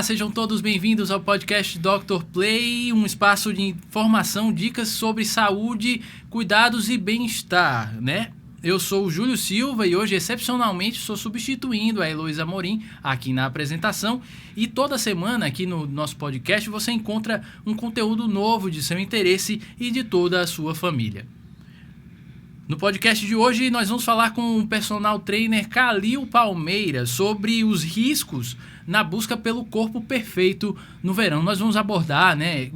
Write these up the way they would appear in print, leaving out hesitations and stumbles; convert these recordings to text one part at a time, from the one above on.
Olá, sejam todos bem-vindos ao podcast Dr. Play, um espaço de informação, dicas sobre saúde, cuidados e bem-estar, né? Eu sou o Júlio Silva e hoje, excepcionalmente, estou substituindo a Heloísa Amorim aqui na apresentação. E toda semana aqui no nosso podcast você encontra um conteúdo novo de seu interesse e de toda a sua família. No podcast de hoje nós vamos falar com o personal trainer Kalil Palmeira sobre os riscos na busca pelo corpo perfeito no verão. Nós vamos abordar, né,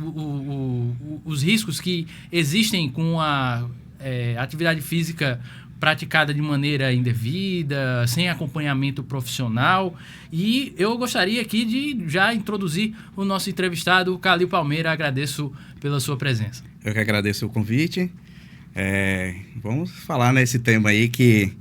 os riscos que existem com a atividade física praticada de maneira indevida, sem acompanhamento profissional. E eu gostaria aqui de já introduzir o nosso entrevistado, Kalil Palmeira. Agradeço pela sua presença. Eu que agradeço o convite. Vamos falar nesse tema aí que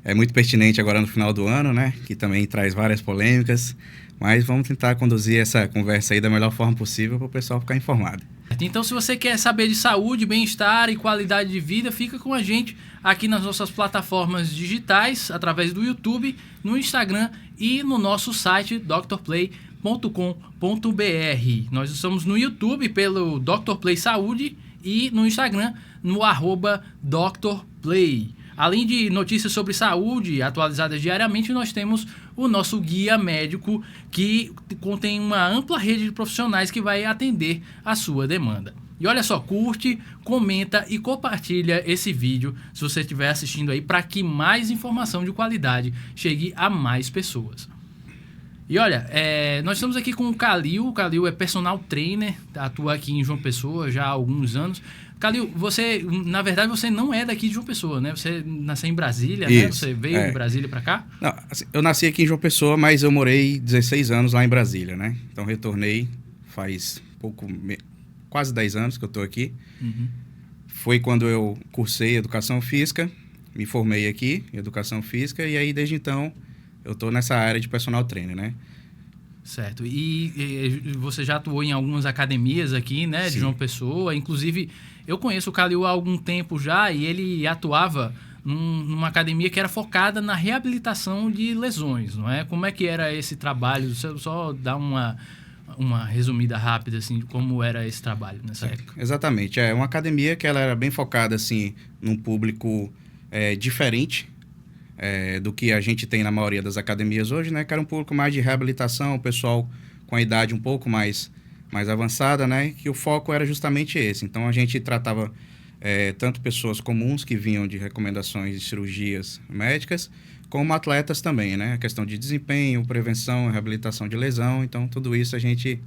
é muito pertinente agora no final do ano, né? Que também traz várias polêmicas, mas vamos tentar conduzir essa conversa aí da melhor forma possível para o pessoal ficar informado. Então, se você quer saber de saúde, bem-estar e qualidade de vida, fica com a gente aqui nas nossas plataformas digitais, através do YouTube, no Instagram e no nosso site drplay.com.br. Nós estamos no YouTube pelo Dr. Play Saúde e no Instagram no @drplay. Além de notícias sobre saúde atualizadas diariamente, nós temos o nosso guia médico, que contém uma ampla rede de profissionais que vai atender a sua demanda. E olha só, curte, comenta e compartilha esse vídeo se você estiver assistindo aí, para que mais informação de qualidade chegue a mais pessoas. E olha, nós estamos aqui com o Kalil. O Kalil é personal trainer, atua aqui em João Pessoa já há alguns anos. Kalil, na verdade, você não é daqui de João Pessoa, né? Você nasceu em Brasília, Isso, né? Você veio de Brasília para cá? Não, assim, eu nasci aqui em João Pessoa, mas eu morei 16 anos lá em Brasília, né? Então, retornei faz quase 10 anos que eu estou aqui. Uhum. Foi quando eu cursei Educação Física, me formei aqui em Educação Física, e aí, desde então, eu estou nessa área de personal trainer, né? Certo. E você já atuou em algumas academias aqui, né? De João Pessoa. Inclusive, eu conheço o Kalil há algum tempo já e ele atuava numa academia que era focada na reabilitação de lesões, não é? Como é que era esse trabalho? Você só dá uma resumida rápida, assim, de como era esse trabalho nessa época. Exatamente. É uma academia que ela era bem focada, assim, num público diferente do que a gente tem na maioria das academias hoje, né? Que era um público mais de reabilitação, o pessoal com a idade um pouco mais avançada, né? Que o foco era justamente esse. Então, a gente tratava tanto pessoas comuns que vinham de recomendações de cirurgias médicas, como atletas também, né? A questão de desempenho, prevenção, reabilitação de lesão. Então, tudo isso a gente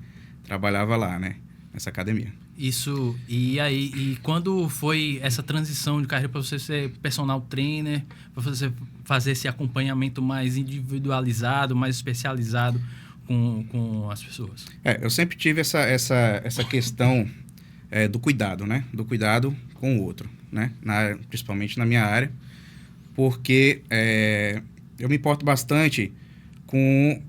trabalhava lá, né? Nessa academia. Isso, e quando foi essa transição de carreira para você ser personal trainer, para você fazer esse acompanhamento mais individualizado, mais especializado com as pessoas? Eu sempre tive essa questão do cuidado, né? Do cuidado com o outro, né? Principalmente na minha área, porque eu me importo bastante com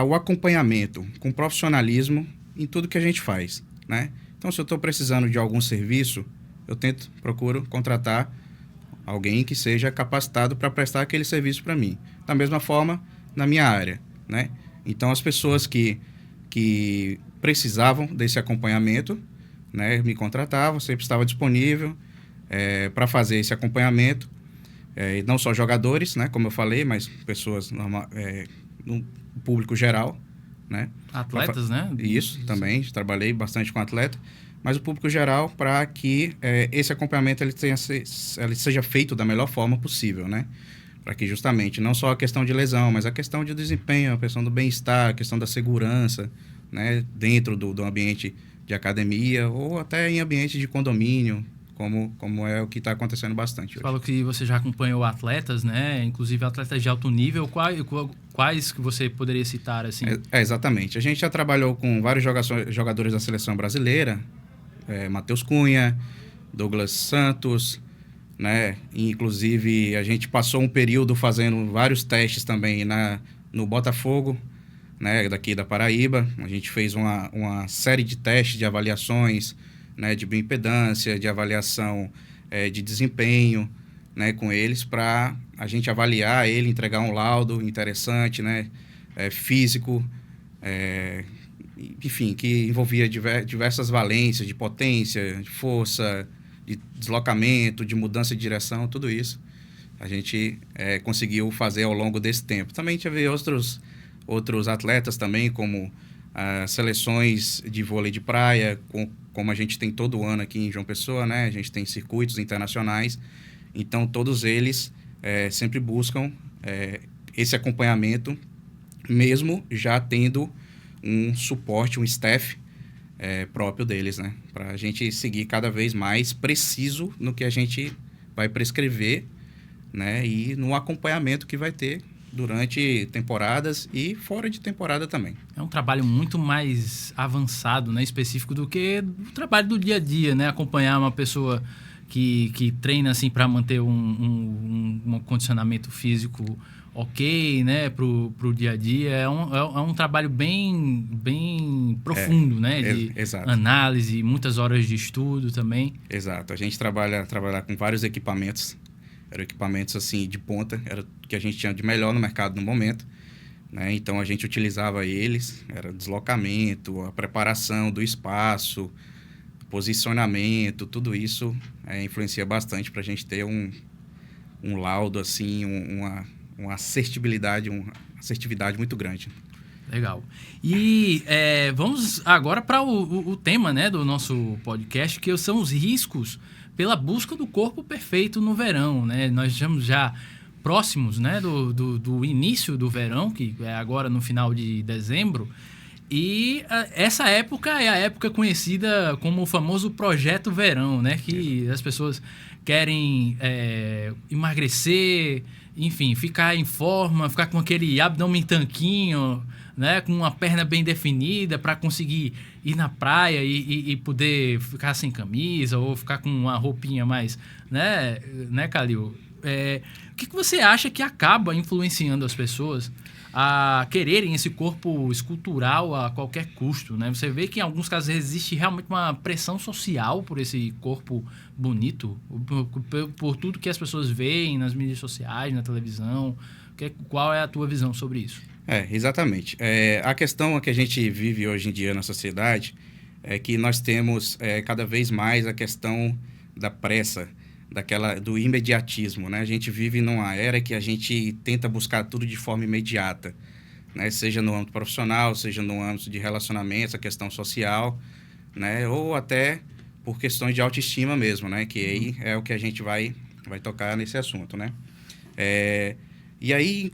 o acompanhamento, com o profissionalismo em tudo que a gente faz, né? Então, se eu estou precisando de algum serviço, eu procuro contratar alguém que seja capacitado para prestar aquele serviço para mim. Da mesma forma, na minha área, né? Então, as pessoas que precisavam desse acompanhamento, né, me contratavam, sempre estava disponível para fazer esse acompanhamento. Não só jogadores, né, como eu falei, mas pessoas no público geral, né? Atletas, né? Isso, também. Trabalhei bastante com atleta. Mas o público geral, para que esse acompanhamento ele seja feito da melhor forma possível, né? Para que justamente, não só a questão de lesão, mas a questão de desempenho, a questão do bem-estar, a questão da segurança, né? Dentro do ambiente de academia ou até em ambiente de condomínio, como é o que está acontecendo bastante hoje. Você falou que você já acompanhou atletas, né? Inclusive atletas de alto nível. Quais que você poderia citar, assim? Exatamente. A gente já trabalhou com vários jogadores da seleção brasileira, Matheus Cunha, Douglas Santos, né? Inclusive, a gente passou um período fazendo vários testes também no Botafogo, né? Daqui da Paraíba. A gente fez uma série de testes de avaliações, né, de bioimpedância, de avaliação de desempenho, né, com eles, para a gente avaliar ele, entregar um laudo interessante, né, físico, enfim, que envolvia diversas valências de potência, de força, de deslocamento, de mudança de direção, tudo isso a gente conseguiu fazer ao longo desse tempo. Também tive outros atletas também, como seleções de vôlei de praia, como a gente tem todo ano aqui em João Pessoa, né? A gente tem circuitos internacionais, então todos eles sempre buscam esse acompanhamento, mesmo já tendo um suporte, um staff próprio deles, né? Para a gente seguir cada vez mais preciso no que a gente vai prescrever, né? E no acompanhamento que vai ter durante temporadas e fora de temporada também. É um trabalho muito mais avançado, né, específico do que o trabalho do dia a dia, né? Acompanhar uma pessoa que treina assim para manter um condicionamento físico ok, né, pro dia a dia. É um trabalho bem profundo, né? De análise, muitas horas de estudo também. Exato. A gente trabalha com vários equipamentos. Eram equipamentos assim de ponta, era o que a gente tinha de melhor no mercado no momento, né? Então a gente utilizava eles, era deslocamento, a preparação do espaço, posicionamento, tudo isso influencia bastante para a gente ter um laudo assim, uma assertividade muito grande. Legal. E vamos agora para o tema, né, do nosso podcast, que são os riscos pela busca do corpo perfeito no verão, né? Nós estamos já próximos, né, do início do verão, que é agora no final de dezembro, e essa época é a época conhecida como o famoso Projeto Verão, né? Que as pessoas querem emagrecer, enfim, ficar em forma, ficar com aquele abdômen tanquinho, né, com uma perna bem definida para conseguir ir na praia e poder ficar sem camisa ou ficar com uma roupinha mais, né Calil? O que você acha que acaba influenciando as pessoas a quererem esse corpo escultural a qualquer custo, né? Você vê que em alguns casos existe realmente uma pressão social por esse corpo bonito, por tudo que as pessoas veem nas mídias sociais, na televisão. Qual é a tua visão sobre isso? Exatamente. A questão que a gente vive hoje em dia na sociedade é que nós temos cada vez mais a questão da pressa, do imediatismo, né? A gente vive numa era que a gente tenta buscar tudo de forma imediata, né? Seja no âmbito profissional, seja no âmbito de relacionamentos, a questão social, né? Ou até por questões de autoestima mesmo, né? Que aí é o que a gente vai tocar nesse assunto, né? E aí,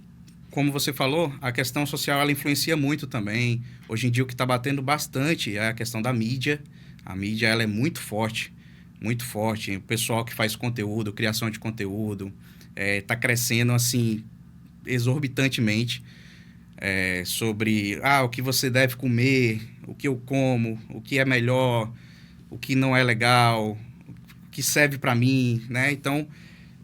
como você falou, a questão social ela influencia muito também. Hoje em dia o que está batendo bastante é a questão da mídia. A mídia ela é muito forte. Muito forte. O pessoal que faz conteúdo, criação de conteúdo, está crescendo assim exorbitantemente sobre o que você deve comer, o que eu como, o que é melhor, o que não é legal, o que serve para mim, né? Então,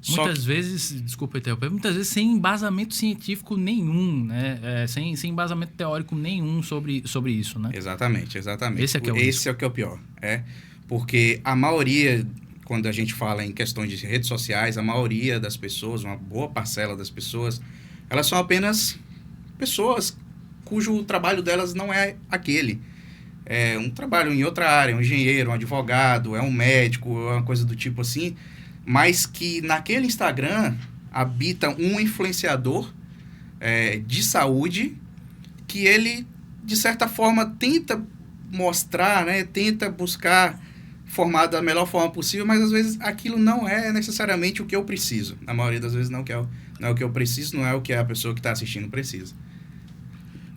muitas vezes, desculpa interromper, muitas vezes sem embasamento científico nenhum, né? Sem embasamento teórico nenhum sobre isso, né? Exatamente. Esse é o que é o pior. Porque a maioria, quando a gente fala em questões de redes sociais, a maioria das pessoas, uma boa parcela das pessoas, elas são apenas pessoas cujo trabalho delas não é aquele. É um trabalho em outra área, um engenheiro, um advogado, é um médico, é uma coisa do tipo assim, mas que naquele Instagram habita um influenciador de saúde que ele, de certa forma, tenta mostrar, né, tenta buscar formar da melhor forma possível, mas às vezes aquilo não é necessariamente o que eu preciso. Na maioria das vezes não é o que eu preciso, não é o que a pessoa que está assistindo precisa.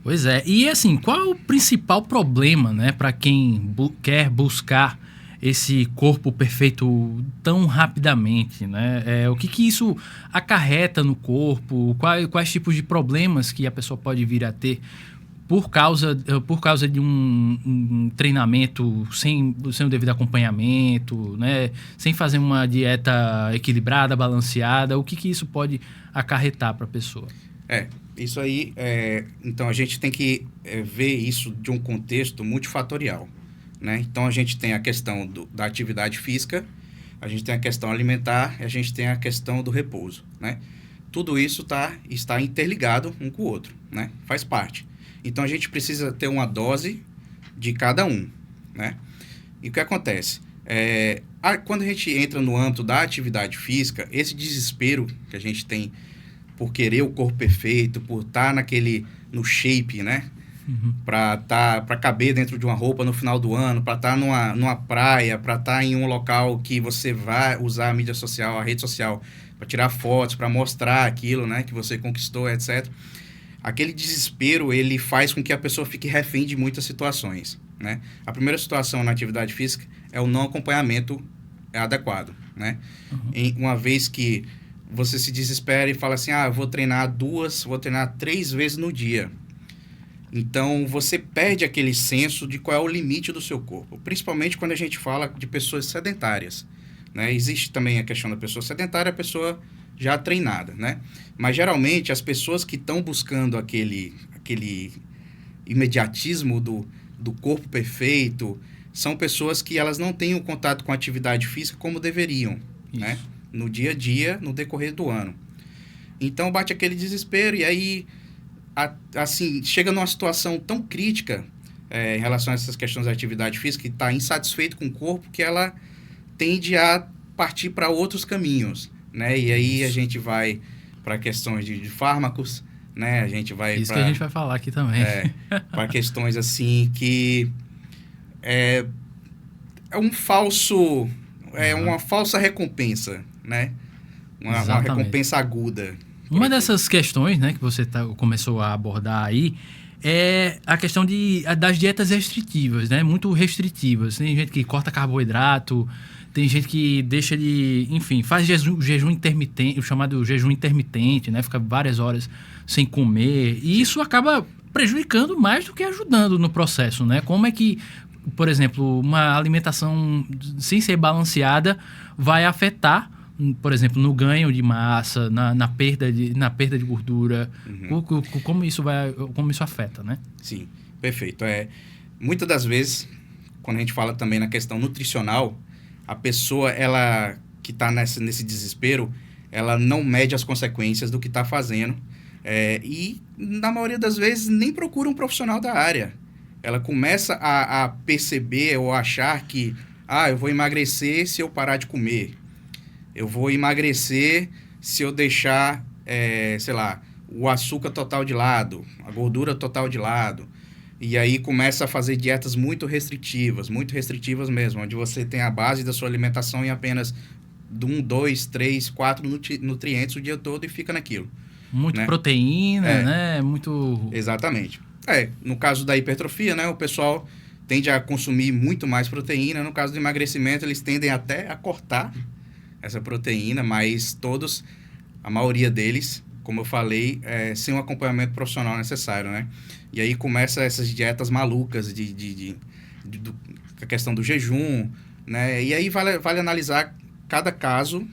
Pois é. E assim, qual é o principal problema, né, para quem quer buscar esse corpo perfeito tão rapidamente, né? O que isso acarreta no corpo? Quais tipos de problemas que a pessoa pode vir a ter por causa de um treinamento sem o devido acompanhamento, né? Sem fazer uma dieta equilibrada, balanceada? O que isso pode acarretar para a pessoa? Isso aí, então a gente tem que ver isso de um contexto multifatorial, né? Então a gente tem a questão da atividade física, a gente tem a questão alimentar e a gente tem a questão do repouso, né? Tudo isso está interligado um com o outro, né? Faz parte. Então a gente precisa ter uma dose de cada um, né? E o que acontece? Quando a gente entra no âmbito da atividade física, esse desespero que a gente tem por querer o corpo perfeito, por estar no shape, né? Para caber dentro de uma roupa no final do ano, para estar numa praia, para estar em um local que você vai usar a mídia social, a rede social, para tirar fotos, para mostrar aquilo, né, que você conquistou, etc. Aquele desespero, ele faz com que a pessoa fique refém de muitas situações, né? A primeira situação na atividade física é o não acompanhamento adequado, né? Uma vez que você se desespera e fala assim, eu vou treinar 3 vezes no dia. Então, você perde aquele senso de qual é o limite do seu corpo, principalmente quando a gente fala de pessoas sedentárias, né? Existe também a questão da pessoa sedentária, a pessoa já treinada, né? Mas, geralmente, as pessoas que estão buscando aquele imediatismo do corpo perfeito são pessoas que elas não têm o contato com a atividade física como deveriam, né? No dia a dia, no decorrer do ano. Então, bate aquele desespero e aí... assim, chega numa situação tão crítica em relação a essas questões da atividade física, que está insatisfeito com o corpo, que ela tende a partir para outros caminhos, né? E aí a gente vai para questões de fármacos, né? A gente vai Isso que a gente vai falar aqui também. Para questões assim que é uma falsa recompensa, né? Uma recompensa aguda. Uma dessas questões, né, que você começou a abordar aí é a questão das dietas restritivas, né? Muito restritivas. Tem gente que corta carboidrato, tem gente que deixa de... Enfim, faz jejum intermitente, o chamado jejum intermitente, né? Fica várias horas sem comer. E isso acaba prejudicando mais do que ajudando no processo, né? Como é que, por exemplo, uma alimentação sem ser balanceada vai afetar, por exemplo, no ganho de massa, na perda de gordura, como isso afeta, né? Sim, perfeito. Muitas das vezes, quando a gente fala também na questão nutricional, a pessoa, ela que está nesse desespero, ela não mede as consequências do que está fazendo e, na maioria das vezes, nem procura um profissional da área. Ela começa a perceber ou achar que, eu vou emagrecer se eu parar de comer. Eu vou emagrecer se eu deixar, o açúcar total de lado, a gordura total de lado. E aí começa a fazer dietas muito restritivas mesmo, onde você tem a base da sua alimentação em apenas 1, 2, 3, 4 nutrientes o dia todo e fica naquilo. Muito, né? Proteína, né? Muito... Exatamente. No caso da hipertrofia, né? O pessoal tende a consumir muito mais proteína. No caso do emagrecimento, eles tendem até a cortar essa proteína, mas a maioria deles, como eu falei, sem um acompanhamento profissional necessário, né? E aí começa essas dietas malucas a questão do jejum, né? E aí vale analisar cada caso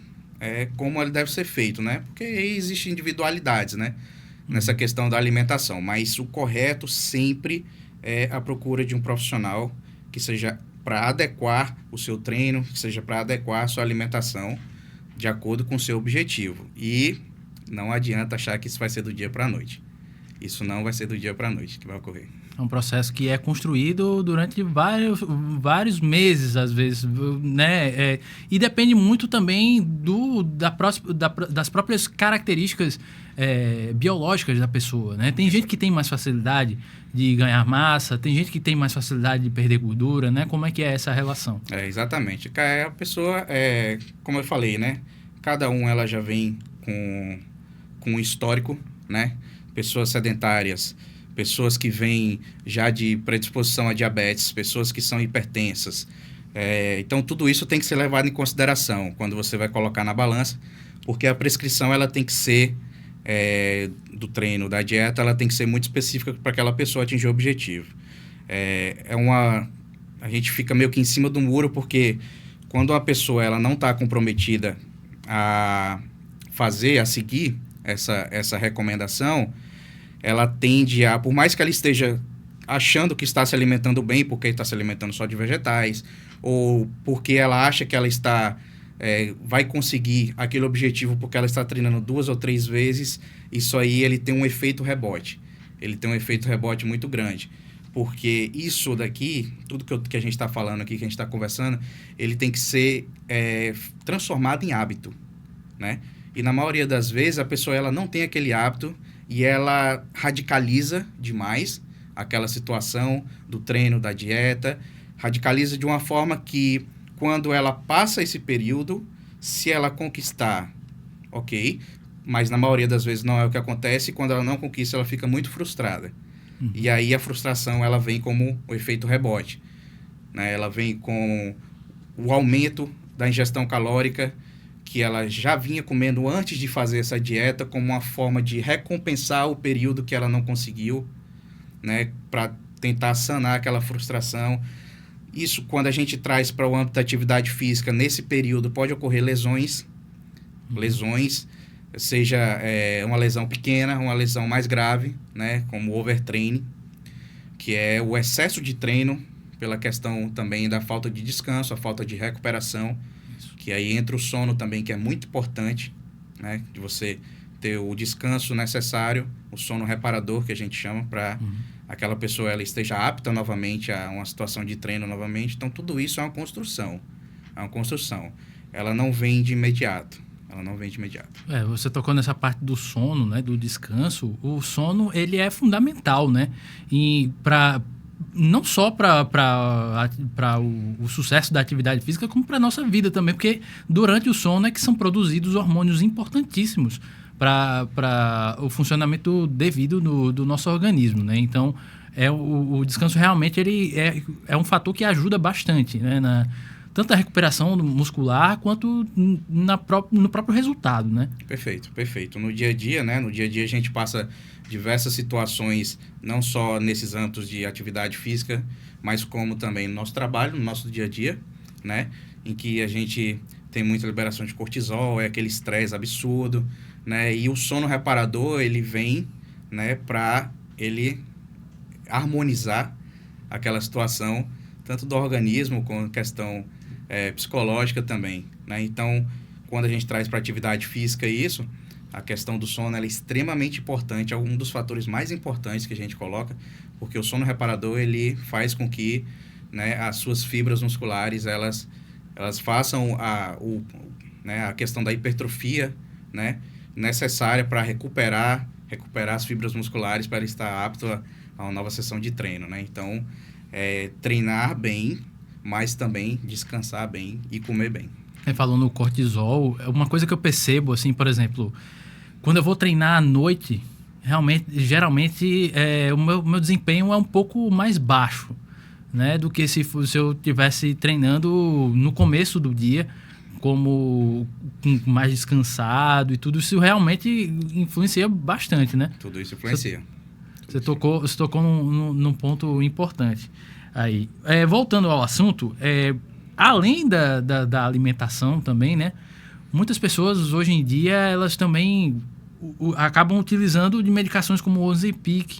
como ele deve ser feito, né? Porque aí existem individualidades, né? Nessa questão da alimentação, mas o correto sempre é a procura de um profissional que seja para adequar o seu treino, que seja para adequar a sua alimentação de acordo com o seu objetivo. E não adianta achar que isso vai ser do dia para a noite. Isso não vai ser do dia para a noite que vai ocorrer. É um processo que é construído durante vários meses, às vezes, né? E depende muito também das próprias características biológicas da pessoa, né? Tem gente que tem mais facilidade de ganhar massa, tem gente que tem mais facilidade de perder gordura, né? Como é que é essa relação? Exatamente. A pessoa, como eu falei, né? Cada ela já vem com um histórico, né? Pessoas sedentárias, pessoas que vêm já de predisposição a diabetes, pessoas que são hipertensas. Então, tudo isso tem que ser levado em consideração quando você vai colocar na balança, porque a prescrição ela tem que ser, do treino, da dieta, ela tem que ser muito específica para aquela pessoa atingir o objetivo. A gente fica meio que em cima do muro, porque quando uma pessoa ela não está comprometida a seguir essa recomendação, ela tende a, por mais que ela esteja achando que está se alimentando bem, porque está se alimentando só de vegetais, ou porque ela acha que ela vai conseguir aquele objetivo porque ela está treinando 2 ou 3 vezes, isso aí ele tem um efeito rebote. Ele tem um efeito rebote muito grande. Porque isso daqui, tudo que a gente está falando aqui, que a gente está conversando, ele tem que ser transformado em hábito, né? E na maioria das vezes a pessoa ela não tem aquele hábito e ela radicaliza demais aquela situação do treino, da dieta, radicaliza de uma forma que quando ela passa esse período, se ela conquistar, ok, mas na maioria das vezes não é o que acontece, e quando ela não conquista, ela fica muito frustrada. E aí a frustração ela vem como o efeito rebote, né? Ela vem com o aumento da ingestão calórica que ela já vinha comendo antes de fazer essa dieta, como uma forma de recompensar o período que ela não conseguiu, né? Para tentar sanar aquela frustração. Isso, quando a gente traz para o âmbito da atividade física, nesse período pode ocorrer lesões, seja uma lesão pequena, uma lesão mais grave, né, como o overtraining, que é o excesso de treino pela questão também da falta de descanso, a falta de recuperação, que aí entra o sono também, que é muito importante, né, de você ter o descanso necessário, o sono reparador, que a gente chama, para aquela pessoa ela esteja apta novamente a uma situação de treino novamente. Então, tudo isso é uma construção. Ela não vem de imediato. Você tocou nessa parte do sono, né, do descanso. O sono, ele é fundamental, né? E não só para o sucesso da atividade física, como para a nossa vida também, porque durante o sono é que são produzidos hormônios importantíssimos para o funcionamento devido do nosso organismo, né? Então, o descanso realmente ele é um fator que ajuda bastante, né, tanto a recuperação muscular quanto no próprio resultado, né? Perfeito. No dia a dia, né? No dia a dia a gente passa diversas situações, não só nesses âmbitos de atividade física, mas como também no nosso trabalho, no nosso dia a dia, né? Em que a gente tem muita liberação de cortisol, é aquele estresse absurdo, né? E o sono reparador, ele vem, né, para ele harmonizar aquela situação, tanto do organismo, com a questão psicológica também, né? Então, quando a gente traz para atividade física isso, a questão do sono ela é extremamente importante, é um dos fatores mais importantes que a gente coloca, porque o sono reparador, ele faz com que, né, as suas fibras musculares, elas façam a questão da hipertrofia, né, necessária para recuperar as fibras musculares para estar apto a uma nova sessão de treino, né? Então, treinar bem, mas também descansar bem e comer bem. Falou no cortisol, uma coisa que eu percebo, assim, por exemplo, quando eu vou treinar à noite, geralmente o meu desempenho é um pouco mais baixo, né, do que se eu estivesse treinando no começo do dia, como mais descansado e tudo. Isso realmente influencia bastante, né? Tudo isso influencia. Você tocou num ponto importante. Aí, voltando ao assunto, além da alimentação também, né? Muitas pessoas hoje em dia, elas também acabam utilizando de medicações como o Ozempic,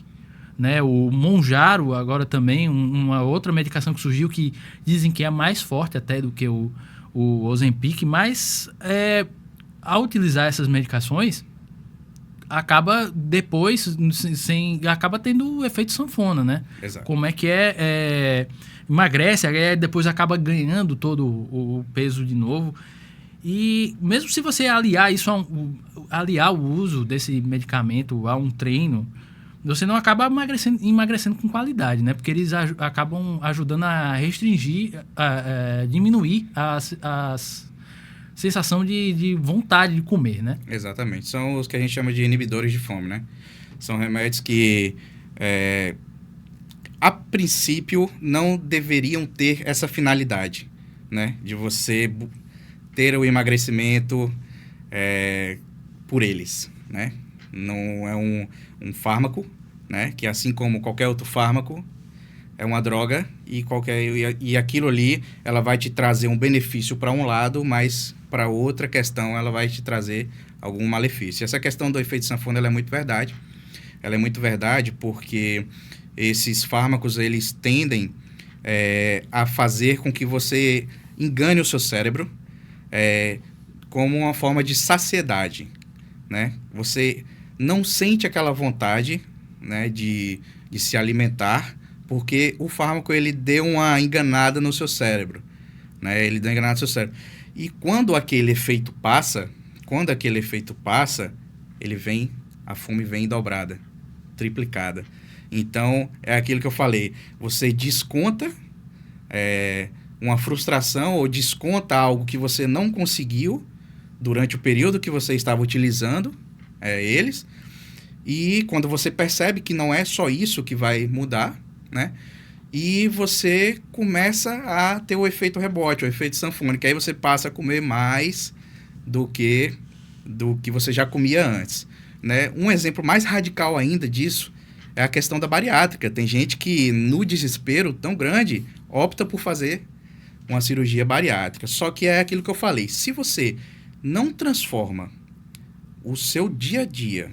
né? O Mounjaro agora também, uma outra medicação que surgiu que dizem que é mais forte até do que o Ozempic, mas ao utilizar essas medicações, acaba depois acaba tendo efeito sanfona, né? Exato. Como é que emagrece, depois acaba ganhando todo o peso de novo. E mesmo se você aliar isso aliar o uso desse medicamento a um treino, você não acaba emagrecendo com qualidade, né? Porque eles acabam ajudando a restringir, a diminuir a sensação de vontade de comer, né? Exatamente. São os que a gente chama de inibidores de fome, né? São remédios que, a princípio, não deveriam ter essa finalidade, né? De você ter o emagrecimento por eles, né? Não é um fármaco, né? Que assim como qualquer outro fármaco, é uma droga e aquilo ali, ela vai te trazer um benefício para um lado, mas para outra questão, ela vai te trazer algum malefício. Essa questão do efeito sanfona, ela é muito verdade. Ela é muito verdade porque esses fármacos, eles tendem a fazer com que você engane o seu cérebro como uma forma de saciedade, né? Você não sente aquela vontade, né, de se alimentar Porque o fármaco, ele deu uma enganada no seu cérebro, né? Ele deu uma enganada no seu cérebro. E quando aquele efeito passa, a fome vem dobrada, triplicada. Então, é aquilo que eu falei. Você desconta uma frustração ou desconta algo que você não conseguiu durante o período que você estava utilizando eles. E quando você percebe que não é só isso que vai mudar, né? E você começa a ter o efeito rebote, o efeito sanfônico. Aí você passa a comer mais do que você já comia antes, né? Um exemplo mais radical ainda disso é a questão da bariátrica. Tem gente que, no desespero tão grande, opta por fazer uma cirurgia bariátrica. Só que é aquilo que eu falei. Se você não transforma o seu dia a dia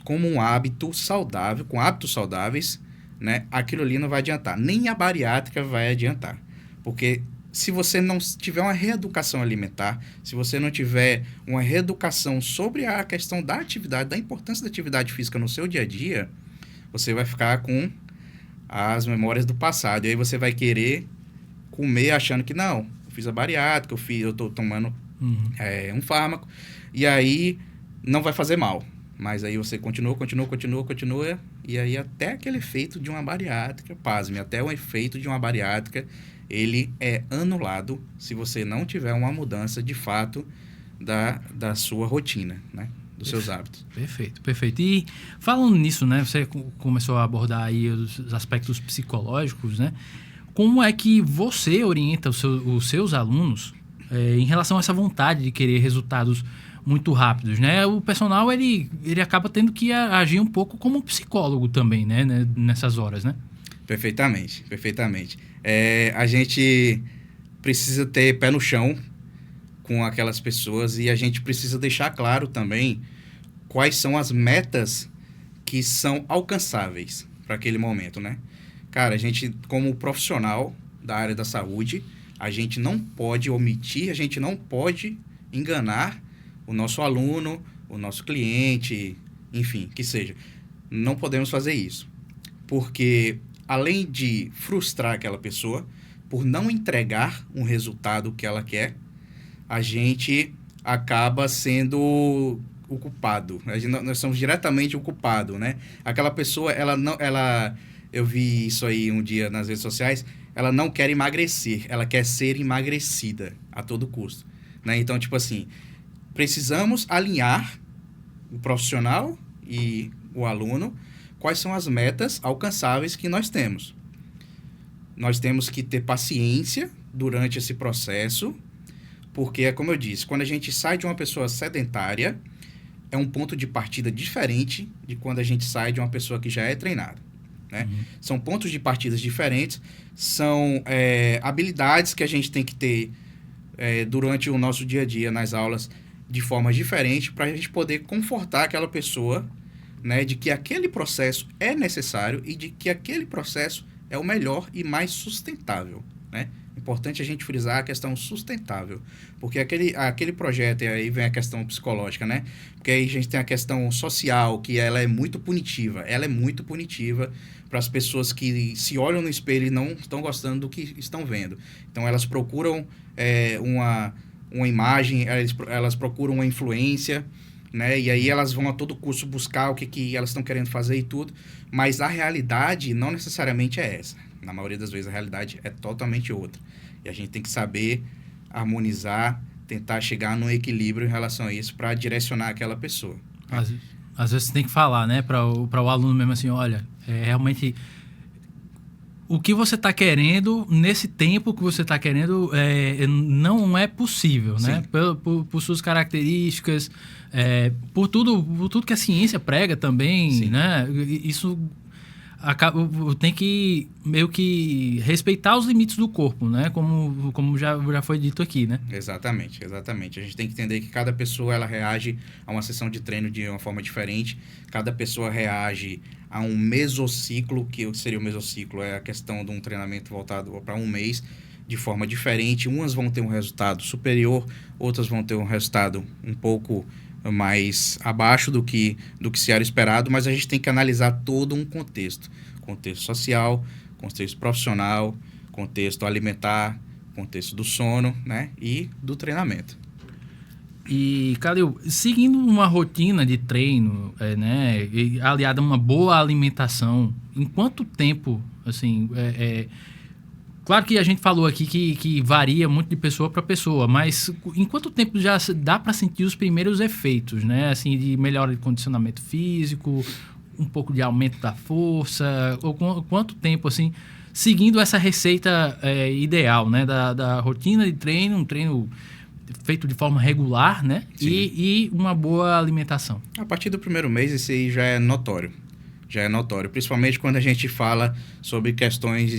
como um hábito saudável, com hábitos saudáveis, né, aquilo ali não vai adiantar. Nem a bariátrica vai adiantar. Porque se você não tiver uma reeducação alimentar, se você não tiver uma reeducação sobre a questão da atividade, da importância da atividade física no seu dia a dia, você vai ficar com as memórias do passado. E aí você vai querer comer achando que não, eu fiz a bariátrica, eu estou tomando um fármaco, e aí não vai fazer mal. Mas aí você continua, e aí até aquele efeito de uma bariátrica, pasme, até o efeito de uma bariátrica, ele é anulado se você não tiver uma mudança de fato da sua rotina, né? Dos seus hábitos. Perfeito. E falando nisso, né? Você começou a abordar aí os aspectos psicológicos, né? Como é que você orienta os seus alunos em relação a essa vontade de querer resultados muito rápidos, né? O personal, ele acaba tendo que agir um pouco como um psicólogo também, né? Nessas horas, né? Perfeitamente. A gente precisa ter pé no chão com aquelas pessoas e a gente precisa deixar claro também quais são as metas que são alcançáveis para aquele momento, né? Cara, a gente, como profissional da área da saúde, a gente não pode omitir, a gente não pode enganar o nosso aluno, o nosso cliente, enfim, que seja. Não podemos fazer isso. Porque, além de frustrar aquela pessoa, por não entregar um resultado que ela quer, a gente acaba sendo o culpado. Nós somos diretamente o culpado, né? Aquela pessoa, eu vi isso aí um dia nas redes sociais, ela não quer emagrecer, ela quer ser emagrecida a todo custo, né? Então, tipo assim, precisamos alinhar o profissional e o aluno, quais são as metas alcançáveis que nós temos. Nós temos que ter paciência durante esse processo, porque, como eu disse, quando a gente sai de uma pessoa sedentária, é um ponto de partida diferente de quando a gente sai de uma pessoa que já é treinada, né? São pontos de partidas diferentes, são habilidades que a gente tem que ter durante o nosso dia a dia nas aulas de forma diferente para a gente poder confortar aquela pessoa, né, de que aquele processo é necessário e de que aquele processo é o melhor e mais sustentável, né? Importante a gente frisar a questão sustentável, porque aquele projeto, e aí vem a questão psicológica, né? Porque aí a gente tem a questão social, que ela é muito punitiva para as pessoas que se olham no espelho e não estão gostando do que estão vendo. Então, elas procuram uma imagem, elas procuram uma influência, né? E aí elas vão a todo custo buscar o que elas estão querendo fazer e tudo, mas a realidade não necessariamente é essa. Na maioria das vezes a realidade é totalmente outra. E a gente tem que saber harmonizar, tentar chegar num equilíbrio em relação a isso para direcionar aquela pessoa. Às vezes você tem que falar, né, para o aluno mesmo assim, olha, realmente o que você está querendo, nesse tempo que você está querendo, não é possível, Sim. né? Por suas características, por tudo que a ciência prega também, sim, né? Isso tem que meio que respeitar os limites do corpo, né? Como já foi dito aqui, né? Exatamente. A gente tem que entender que cada pessoa ela reage a uma sessão de treino de uma forma diferente. Cada pessoa reage a um mesociclo, que seria o mesociclo, é a questão de um treinamento voltado para um mês, de forma diferente. Umas vão ter um resultado superior, outras vão ter um resultado um pouco mais abaixo do que se era esperado, mas a gente tem que analisar todo um contexto. Contexto social, contexto profissional, contexto alimentar, contexto do sono, né? E do treinamento. E, Calil, seguindo uma rotina de treino, né, e aliada a uma boa alimentação, em quanto tempo, assim, claro que a gente falou aqui que varia muito de pessoa para pessoa, mas em quanto tempo já dá para sentir os primeiros efeitos, né, assim, de melhora de condicionamento físico, um pouco de aumento da força, ou quanto tempo, assim, seguindo essa receita ideal, né, da rotina de treino, um treino feito de forma regular, né? E uma boa alimentação. A partir do primeiro mês, isso aí já é notório. Principalmente quando a gente fala sobre questões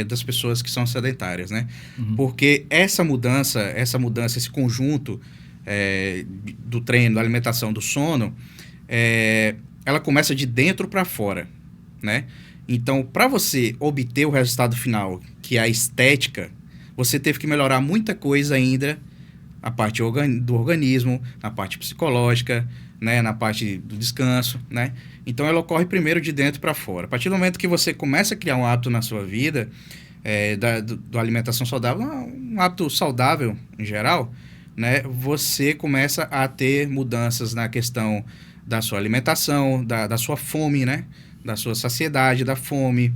das pessoas que são sedentárias, né? Uhum. Porque essa mudança, esse conjunto do treino, da alimentação, do sono, ela começa de dentro para fora, né? Então, para você obter o resultado final, que é a estética, você teve que melhorar muita coisa ainda, a parte do organismo, na parte psicológica, né, na parte do descanso, né? Então, ela ocorre primeiro de dentro para fora. A partir do momento que você começa a criar um hábito na sua vida, da alimentação saudável, um hábito saudável em geral, né, você começa a ter mudanças na questão da sua alimentação, da sua fome, né? Da sua saciedade, da fome,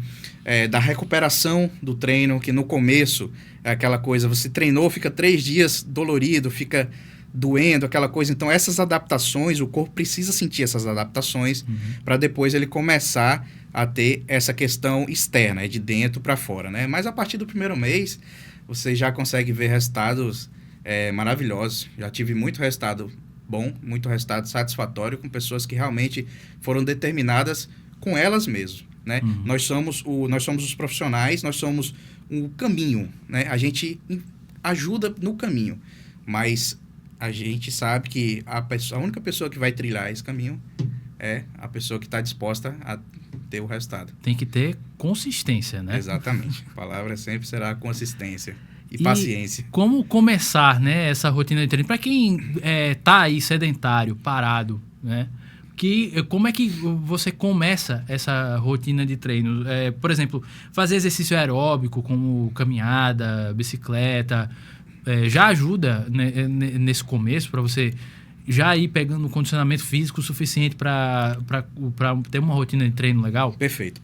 da recuperação do treino, que no começo é aquela coisa, você treinou, fica 3 dias dolorido, fica doendo, aquela coisa. Então, essas adaptações, o corpo precisa sentir essas adaptações para depois ele começar a ter essa questão externa, de dentro para fora, né? Mas a partir do primeiro mês, você já consegue ver resultados maravilhosos. Já tive muito resultado bom, muito resultado satisfatório com pessoas que realmente foram determinadas com elas mesmas, né? Uhum. Nós somos os profissionais, nós somos o caminho, né? A gente ajuda no caminho, mas a gente sabe que a única pessoa que vai trilhar esse caminho é a pessoa que está disposta a ter o resultado. Tem que ter consistência, né? Exatamente. A palavra sempre será consistência e paciência. Como começar, né, essa rotina de treino? Para quem tá aí sedentário, parado, né? Como é que você começa essa rotina de treino? Por exemplo, fazer exercício aeróbico, como caminhada, bicicleta, já ajuda, né, nesse começo para você já ir pegando um condicionamento físico suficiente para ter uma rotina de treino legal? Perfeito.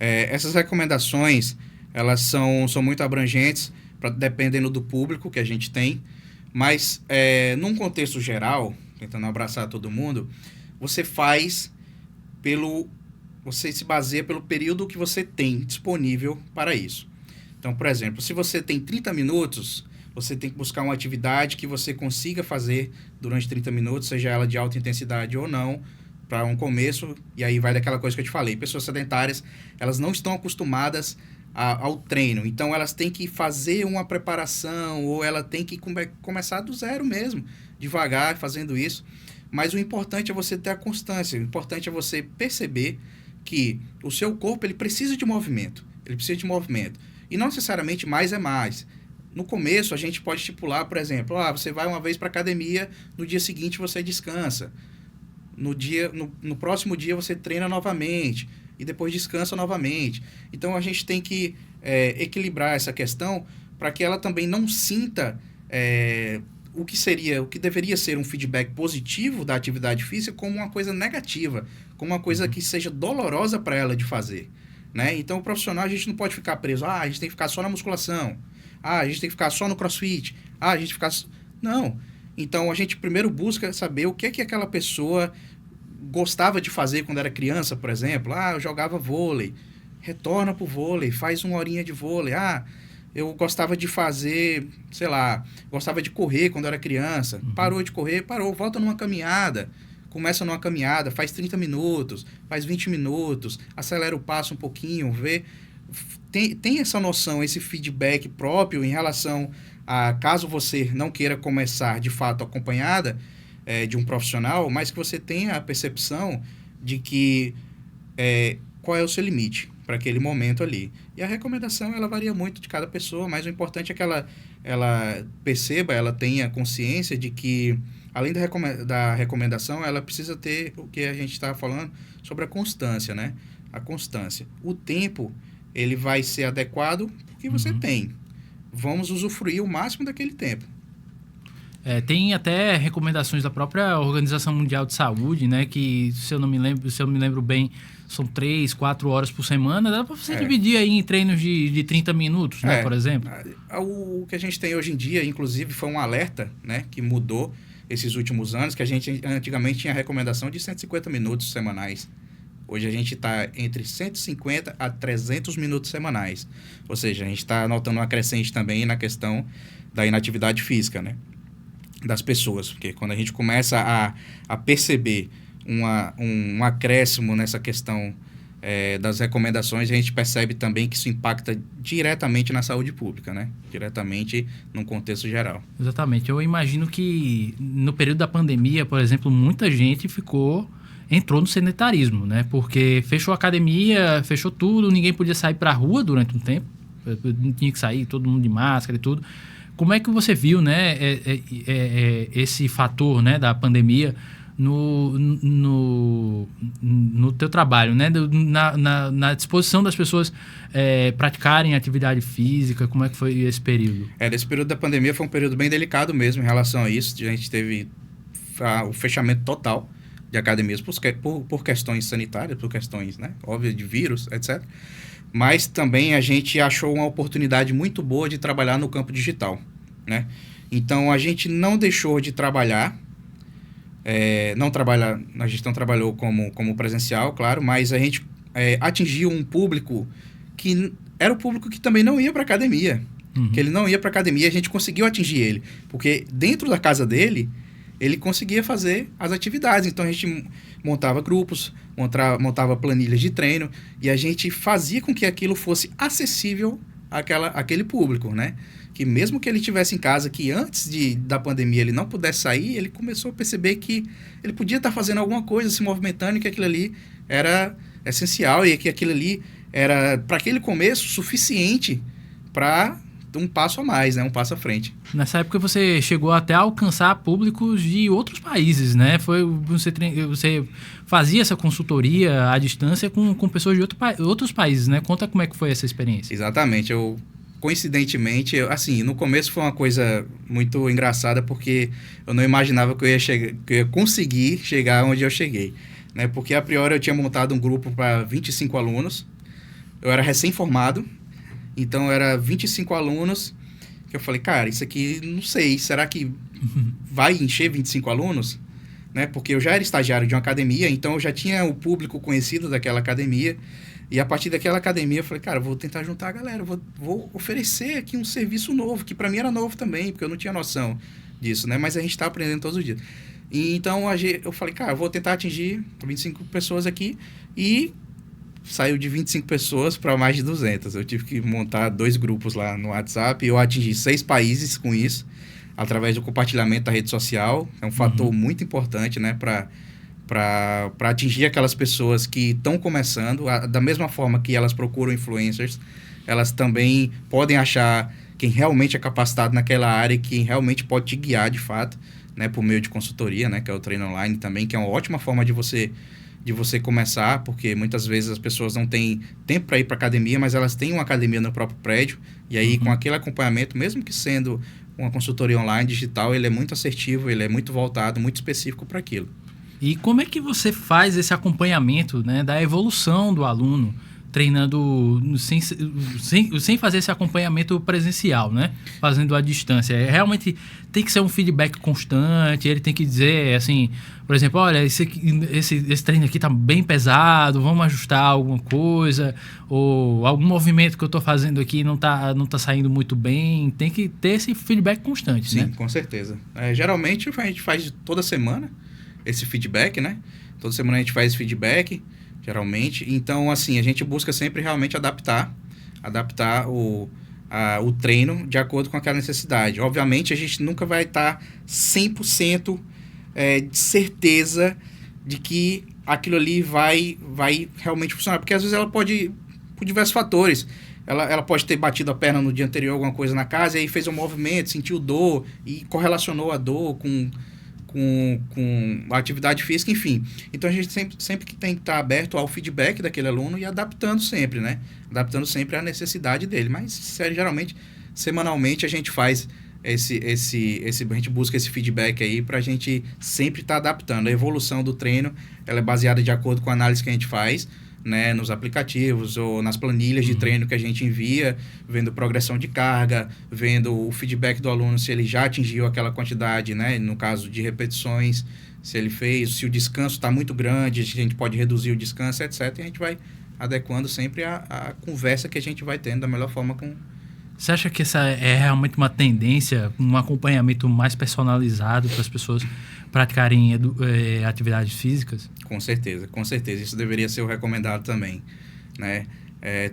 Essas recomendações, elas são muito abrangentes, dependendo do público que a gente tem, mas num contexto geral, tentando abraçar todo mundo, você se baseia pelo período que você tem disponível para isso. Então, por exemplo, se você tem 30 minutos, você tem que buscar uma atividade que você consiga fazer durante 30 minutos, seja ela de alta intensidade ou não, para um começo, e aí vai daquela coisa que eu te falei. Pessoas sedentárias, elas não estão acostumadas ao treino, então elas têm que fazer uma preparação, ou ela tem que começar do zero mesmo, devagar, fazendo isso. Mas o importante é você ter a constância, o importante é você perceber que o seu corpo ele precisa de movimento, e não necessariamente mais é mais. No começo, a gente pode estipular, por exemplo, você vai uma vez para a academia, no dia seguinte você descansa. No próximo dia você treina novamente e depois descansa novamente. Então, a gente tem que equilibrar essa questão para que ela também não sinta o que deveria ser um feedback positivo da atividade física como uma coisa negativa, como uma coisa que seja dolorosa para ela de fazer, né? Então, o profissional, a gente não pode ficar preso. A gente tem que ficar só na musculação. A gente tem que ficar só no crossfit. A gente ficar... Não. Então, a gente primeiro busca saber o que aquela pessoa gostava de fazer quando era criança, por exemplo. Eu jogava vôlei. Retorna pro vôlei, faz 1 horinha de vôlei. Eu gostava de fazer, gostava de correr quando era criança. Parou de correr, volta numa caminhada. Começa numa caminhada, faz 30 minutos, faz 20 minutos, acelera o passo um pouquinho, vê. Tem essa noção, esse feedback próprio em relação a caso você não queira começar de fato acompanhada de um profissional, mas que você tenha a percepção de que qual é o seu limite para aquele momento ali. E a recomendação, ela varia muito de cada pessoa, mas o importante é que ela perceba, ela tenha consciência de que, além da recomendação, ela precisa ter o que a gente está falando sobre a constância, né? a constância. O tempo, ele vai ser adequado porque você tem. Vamos usufruir o máximo daquele tempo. Tem até recomendações da própria Organização Mundial de Saúde, né? Que, se eu me lembro bem, são 3, 4 horas por semana. Dá para você dividir aí em treinos de 30 minutos, né? Por exemplo. O que a gente tem hoje em dia, inclusive, foi um alerta, né? Que mudou esses últimos anos, que a gente antigamente tinha a recomendação de 150 minutos semanais. Hoje a gente está entre 150 a 300 minutos semanais. Ou seja, a gente está notando uma crescente também na questão da inatividade física, né? Das pessoas. Porque quando a gente começa a perceber um acréscimo nessa questão das recomendações, a gente percebe também que isso impacta diretamente na saúde pública, né? Diretamente num contexto geral. Exatamente. Eu imagino que no período da pandemia, por exemplo, muita gente entrou no sedentarismo, né? Porque fechou a academia, fechou tudo, ninguém podia sair para a rua durante um tempo, não tinha que sair, todo mundo de máscara e tudo. Como é que você viu, né, esse fator, né, da pandemia no teu trabalho, né? Na disposição das pessoas praticarem atividade física? Como é que foi esse período? Esse período da pandemia foi um período bem delicado mesmo em relação a isso. A gente teve o fechamento total de academias por questões sanitárias, por questões, né, óbvias, de vírus, etc. Mas também a gente achou uma oportunidade muito boa de trabalhar no campo digital, né? Então, a gente não deixou de trabalhar, a gente não trabalhou como presencial, claro, mas a gente atingiu um público que era o público que também não ia para academia. Que ele não ia para academia, a gente conseguiu atingir ele, porque dentro da casa dele, ele conseguia fazer as atividades. Então, a gente montava grupos, montava planilhas de treino, e a gente fazia com que aquilo fosse acessível àquele público, né? Que mesmo que ele estivesse em casa, que antes da pandemia ele não pudesse sair, ele começou a perceber que ele podia estar fazendo alguma coisa, se movimentando, e que aquilo ali era essencial, e que aquilo ali era, para aquele começo, suficiente para um passo a mais, né? Um passo à frente. Nessa época você chegou até a alcançar públicos de outros países, né? Você fazia essa consultoria à distância com pessoas de outros países, né? Conta como é que foi essa experiência. Exatamente. Coincidentemente, assim, no começo foi uma coisa muito engraçada, porque eu não imaginava que eu ia conseguir chegar onde eu cheguei, né? Porque, a priori, eu tinha montado um grupo para 25 alunos, eu era recém-formado, então era 25 alunos, que eu falei, cara, isso aqui, não sei, será que vai encher 25 alunos? Né? Porque eu já era estagiário de uma academia, então eu já tinha o público conhecido daquela academia, e a partir daquela academia eu falei, cara, eu vou tentar juntar a galera, vou oferecer aqui um serviço novo, que para mim era novo também, porque eu não tinha noção disso, né? Mas a gente está aprendendo todos os dias. E então eu falei, cara, eu vou tentar atingir 25 pessoas aqui, e saiu de 25 pessoas para mais de 200. Eu tive que montar 2 grupos lá no WhatsApp, e eu atingi 6 países com isso, através do compartilhamento da rede social. É um fator muito importante, né, para atingir aquelas pessoas que estão começando. Da mesma forma que elas procuram influencers, elas também podem achar quem realmente é capacitado naquela área e quem realmente pode te guiar de fato, né, por meio de consultoria, né, que é o treino online também, que é uma ótima forma de você começar, porque muitas vezes as pessoas não têm tempo para ir para academia, mas elas têm uma academia no próprio prédio, e aí com aquele acompanhamento, mesmo que sendo uma consultoria online digital, ele é muito assertivo, ele é muito voltado, muito específico para aquilo. E como é que você faz esse acompanhamento, né, da evolução do aluno, treinando sem fazer esse acompanhamento presencial, né? Fazendo à distância. Realmente tem que ser um feedback constante, ele tem que dizer, assim, por exemplo, olha, esse treino aqui tá bem pesado, vamos ajustar alguma coisa, ou algum movimento que eu estou fazendo aqui não tá saindo muito bem. Tem que ter esse feedback constante, né? Sim, né? com certeza. Geralmente a gente faz toda semana esse feedback, né? Toda semana a gente faz esse feedback, geralmente. Então, assim, a gente busca sempre realmente adaptar o treino de acordo com aquela necessidade. Obviamente, a gente nunca vai estar 100% de certeza de que aquilo ali vai realmente funcionar. Porque, às vezes, ela pode, por diversos fatores, ela pode ter batido a perna no dia anterior, alguma coisa na casa, e aí fez um movimento, sentiu dor, e correlacionou a dor com com atividade física, enfim. Então, a gente sempre que tem que estar aberto ao feedback daquele aluno e adaptando sempre, né? Adaptando sempre à necessidade dele. Mas, geralmente, semanalmente, a gente faz a gente busca esse feedback aí para a gente sempre estar adaptando. A evolução do treino, ela é baseada de acordo com a análise que a gente faz, né, nos aplicativos ou nas planilhas de treino que a gente envia, vendo progressão de carga, vendo o feedback do aluno, se ele já atingiu aquela quantidade, né, no caso de repetições, se ele fez, se o descanso está muito grande, se a gente pode reduzir o descanso, etc. E a gente vai adequando sempre a conversa que a gente vai tendo da melhor forma com... Você acha que essa é realmente uma tendência, um acompanhamento mais personalizado para as pessoas praticarem atividades físicas? Com certeza. Isso deveria ser o recomendado também, né?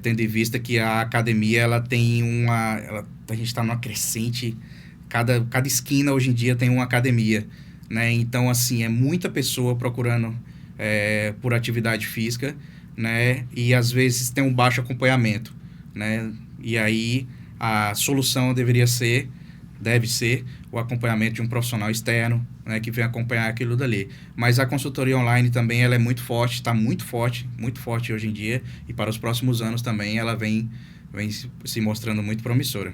Tendo em vista que a academia, ela tem a gente está numa crescente, cada esquina hoje em dia tem uma academia, né? Então, assim, é muita pessoa procurando por atividade física, né? E às vezes tem um baixo acompanhamento, né? E aí a solução deve ser o acompanhamento de um profissional externo, né, que vem acompanhar aquilo dali. Mas a consultoria online também, ela é muito forte, está muito forte hoje em dia, e para os próximos anos também ela vem se mostrando muito promissora.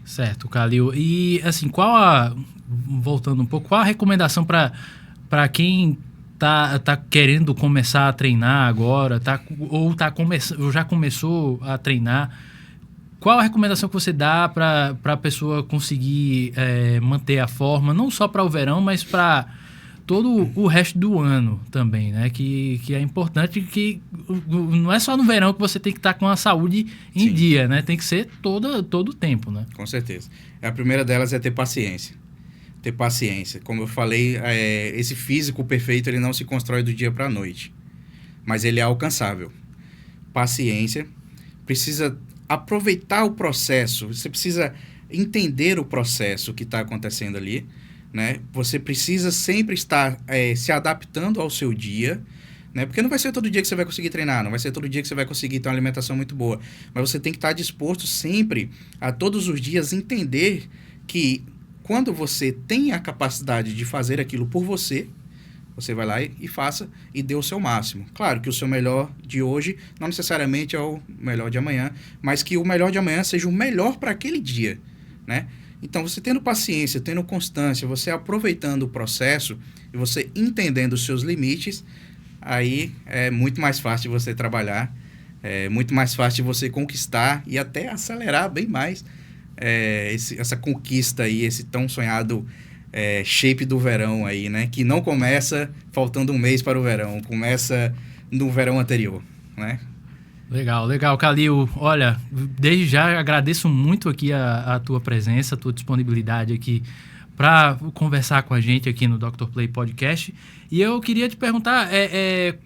Certo, Kalil. E, assim, voltando um pouco, qual a recomendação para quem tá querendo começar a treinar agora, ou já começou a treinar? Qual a recomendação que você dá para a pessoa conseguir manter a forma, não só para o verão, mas para todo o resto do ano também, né? Que é importante, que não é só no verão que você tem que estar com a saúde em dia, né? Tem que ser todo o tempo, né? Com certeza. A primeira delas é ter paciência. Ter paciência. Como eu falei, esse físico perfeito, ele não se constrói do dia para a noite, mas ele é alcançável. Paciência. Precisa aproveitar o processo, você precisa entender o processo que está acontecendo ali, né? Você precisa sempre estar se adaptando ao seu dia, né? Porque não vai ser todo dia que você vai conseguir treinar, não vai ser todo dia que você vai conseguir ter uma alimentação muito boa, mas você tem que estar disposto sempre a todos os dias entender que quando você tem a capacidade de fazer aquilo por você, você vai lá e faça e dê o seu máximo. Claro que o seu melhor de hoje não necessariamente é o melhor de amanhã, mas que o melhor de amanhã seja o melhor para aquele dia, né? Então, você tendo paciência, tendo constância, você aproveitando o processo e você entendendo os seus limites, aí é muito mais fácil de você trabalhar, é muito mais fácil de você conquistar e até acelerar bem mais essa conquista aí, esse tão sonhado shape do verão aí, né? Que não começa faltando um mês para o verão, começa no verão anterior, né? Legal, Kalil. Olha, desde já agradeço muito aqui a tua presença, a tua disponibilidade aqui para conversar com a gente aqui no Dr. Play Podcast. E eu queria te perguntar,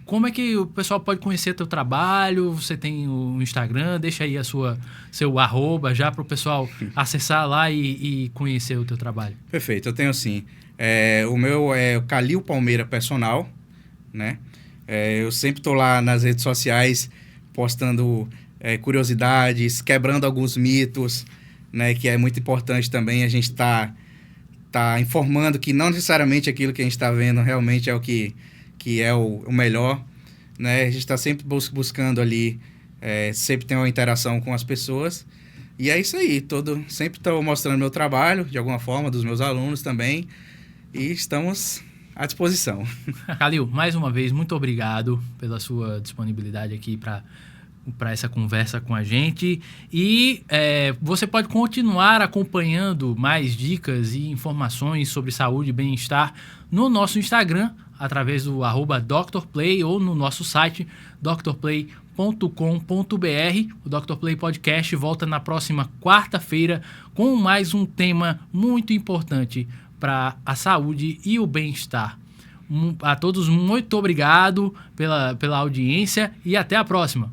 como é que o pessoal pode conhecer teu trabalho? Você tem o Instagram, deixa aí seu @, já para o pessoal acessar lá e conhecer o teu trabalho. Perfeito, eu tenho sim. O meu é o Kalil Palmeira Personal, né? Eu sempre estou lá nas redes sociais postando curiosidades, quebrando alguns mitos, né? Que é muito importante também a gente tá informando que não necessariamente aquilo que a gente está vendo realmente é o que é o melhor, né? A gente está sempre buscando ali, sempre tem uma interação com as pessoas. E é isso aí, sempre estou mostrando meu trabalho, de alguma forma, dos meus alunos também, e estamos à disposição. Kalil, mais uma vez, muito obrigado pela sua disponibilidade aqui para essa conversa com a gente. E você pode continuar acompanhando mais dicas e informações sobre saúde e bem-estar no nosso Instagram, através do @drplay ou no nosso site drplay.com.br. O Dr. Play Podcast volta na próxima quarta-feira com mais um tema muito importante para a saúde e o bem-estar. A todos, muito obrigado pela audiência e até a próxima.